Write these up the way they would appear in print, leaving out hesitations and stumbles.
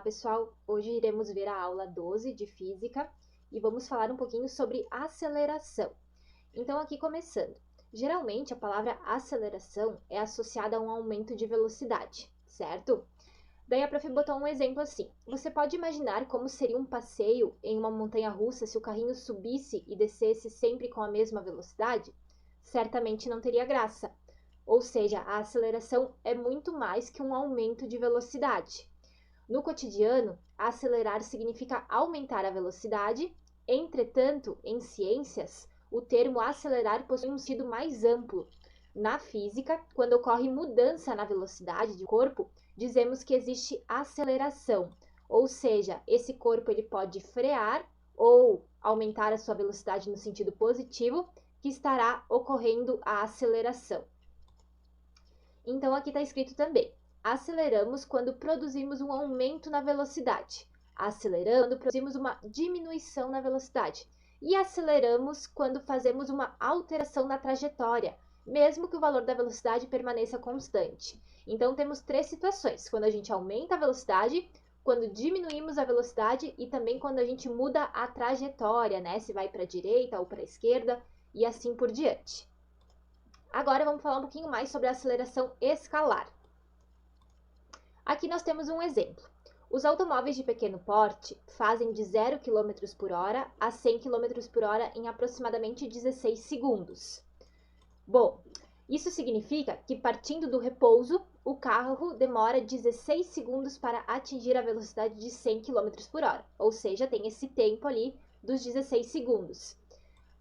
pessoal! Hoje iremos ver a aula 12 de Física e vamos falar um pouquinho sobre aceleração. Então, aqui começando. Geralmente, a palavra aceleração é associada a um aumento de velocidade, certo? Daí a prof botou um exemplo assim. Você pode imaginar como seria um passeio em uma montanha-russa se o carrinho subisse e descesse sempre com a mesma velocidade? Certamente não teria graça. Ou seja, a aceleração é muito mais que um aumento de velocidade. No cotidiano, acelerar significa aumentar a velocidade, entretanto, em ciências, o termo acelerar possui um sentido mais amplo. Na física, quando ocorre mudança na velocidade do corpo, dizemos que existe aceleração, ou seja, esse corpo ele pode frear ou aumentar a sua velocidade no sentido positivo, que estará ocorrendo a aceleração. Então, aqui está escrito também. Aceleramos quando produzimos um aumento na velocidade. Aceleramos quando produzimos uma diminuição na velocidade. E aceleramos quando fazemos uma alteração na trajetória, mesmo que o valor da velocidade permaneça constante. Então, temos três situações: quando a gente aumenta a velocidade, quando diminuímos a velocidade e também quando a gente muda a trajetória, né? Se vai para a direita ou para a esquerda e assim por diante. Agora vamos falar um pouquinho mais sobre a aceleração escalar. Aqui nós temos um exemplo. Os automóveis de pequeno porte fazem de 0 km por hora a 100 km por hora em aproximadamente 16 segundos. Bom, isso significa que partindo do repouso, o carro demora 16 segundos para atingir a velocidade de 100 km por hora, ou seja, tem esse tempo ali dos 16 segundos.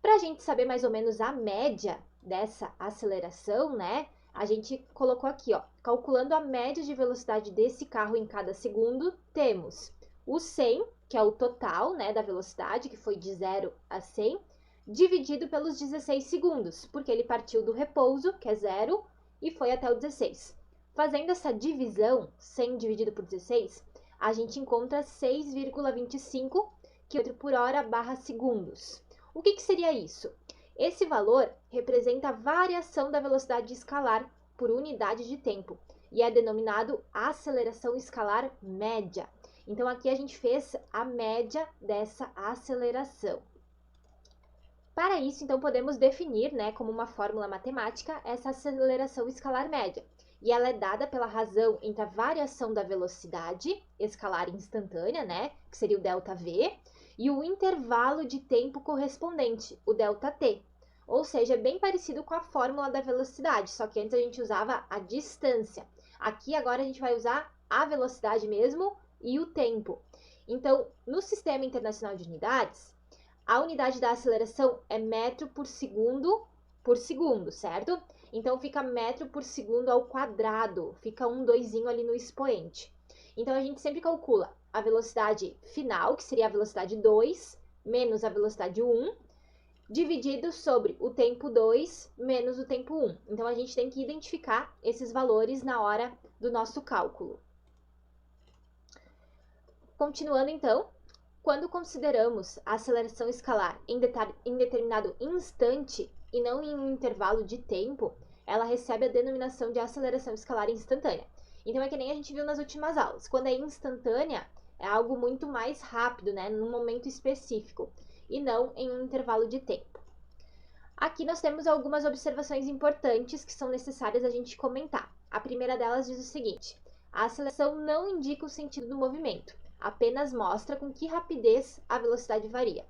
Para a gente saber mais ou menos a média dessa aceleração, né? A gente colocou aqui, ó, calculando a média de velocidade desse carro em cada segundo, temos o 100, que é o total, né, da velocidade, que foi de 0 a 100, dividido pelos 16 segundos, porque ele partiu do repouso, que é 0, e foi até o 16. Fazendo essa divisão, 100 dividido por 16, a gente encontra 6,25 km por hora barra segundos. O que seria isso? Esse valor representa a variação da velocidade escalar por unidade de tempo e é denominado aceleração escalar média. Então, aqui a gente fez a média dessa aceleração. Para isso, então, podemos definir, né, como uma fórmula matemática essa aceleração escalar média. E ela é dada pela razão entre a variação da velocidade escalar instantânea, né, que seria o ΔV, e o intervalo de tempo correspondente, o ΔT. Ou seja, é bem parecido com a fórmula da velocidade, só que antes a gente usava a distância. Aqui agora a gente vai usar a velocidade mesmo e o tempo. Então, no Sistema Internacional de Unidades, a unidade da aceleração é metro por segundo, certo? Então, fica metro por segundo ao quadrado, fica um doisinho ali no expoente. Então, a gente sempre calcula a velocidade final, que seria a velocidade 2, menos a velocidade 1, dividido sobre o tempo 2 menos o tempo 1. Então, a gente tem que identificar esses valores na hora do nosso cálculo. Continuando, então, quando consideramos a aceleração escalar em determinado instante e não em um intervalo de tempo, ela recebe a denominação de aceleração escalar instantânea. Então, é que nem a gente viu nas últimas aulas. Quando é instantânea, é algo muito mais rápido, né, num momento específico, e não em um intervalo de tempo. Aqui nós temos algumas observações importantes que são necessárias a gente comentar. A primeira delas diz o seguinte: a aceleração não indica o sentido do movimento, apenas mostra com que rapidez a velocidade varia.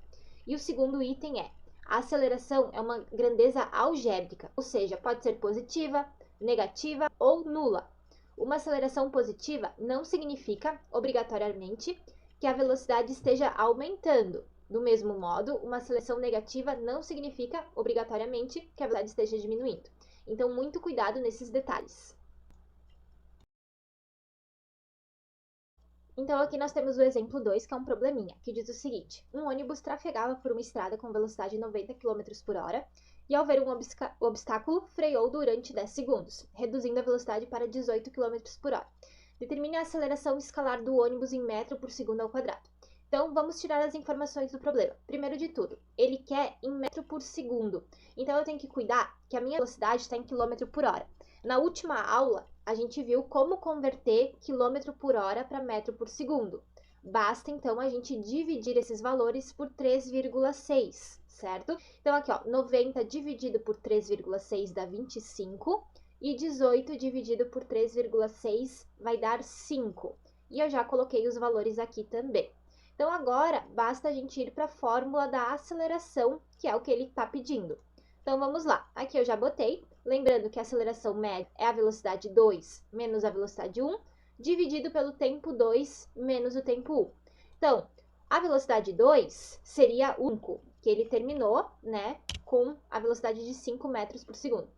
E o segundo item é: a aceleração é uma grandeza algébrica, ou seja, pode ser positiva, negativa ou nula. Uma aceleração positiva não significa, obrigatoriamente, que a velocidade esteja aumentando. Do mesmo modo, uma aceleração negativa não significa, obrigatoriamente, que a velocidade esteja diminuindo. Então, muito cuidado nesses detalhes. Então, aqui nós temos o exemplo 2, que é um probleminha, que diz o seguinte: um ônibus trafegava por uma estrada com velocidade de 90 km por hora e, ao ver um obstáculo, freou durante 10 segundos, reduzindo a velocidade para 18 km por hora. Determine a aceleração escalar do ônibus em metro por segundo ao quadrado. Então, vamos tirar as informações do problema. Primeiro de tudo, ele quer em metro por segundo. Então, eu tenho que cuidar que a minha velocidade está em quilômetro por hora. Na última aula, a gente viu como converter quilômetro por hora para metro por segundo. Basta, então, a gente dividir esses valores por 3,6, certo? Então, aqui, ó, 90 dividido por 3,6 dá 25 e 18 dividido por 3,6 vai dar 5. E eu já coloquei os valores aqui também. Então, agora, basta a gente ir para a fórmula da aceleração, que é o que ele está pedindo. Então, vamos lá. Aqui eu já botei. Lembrando que a aceleração média é a velocidade 2 menos a velocidade 1, dividido pelo tempo 2 menos o tempo 1. Então, a velocidade 2 seria o 5, que ele terminou, né, com a velocidade de 5 metros por segundo.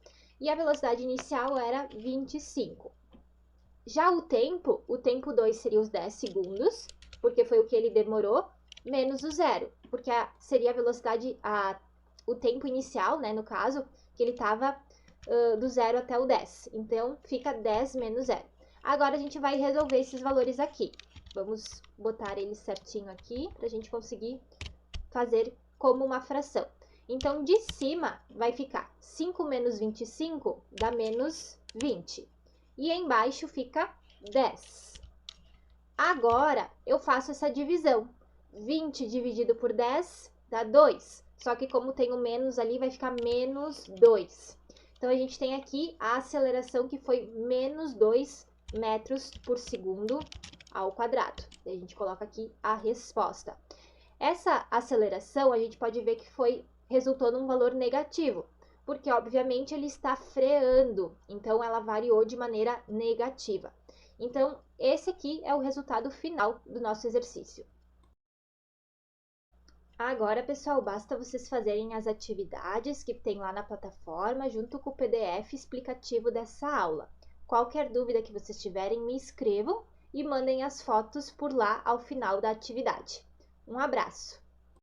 E a velocidade inicial era 25. Já o tempo 2 seria os 10 segundos, porque foi o que ele demorou, menos o zero, porque seria a velocidade, o tempo inicial, né, no caso, que ele estava do 0 até o 10. Então, fica 10 menos 0. Agora, a gente vai resolver esses valores aqui. Vamos botar eles certinho aqui, para a gente conseguir fazer como uma fração. Então, de cima vai ficar 5 menos 25 dá menos 20. E embaixo fica 10. Agora, eu faço essa divisão. 20 dividido por 10 dá 2. Só que como tem o menos ali, vai ficar menos 2. Então, a gente tem aqui a aceleração que foi menos 2 metros por segundo ao quadrado. E a gente coloca aqui a resposta. Essa aceleração, a gente pode ver que resultou num valor negativo, porque, obviamente, ele está freando, então ela variou de maneira negativa. Então, esse aqui é o resultado final do nosso exercício. Agora, pessoal, basta vocês fazerem as atividades que tem lá na plataforma, junto com o PDF explicativo dessa aula. Qualquer dúvida que vocês tiverem, me escrevam e mandem as fotos por lá ao final da atividade. Um abraço!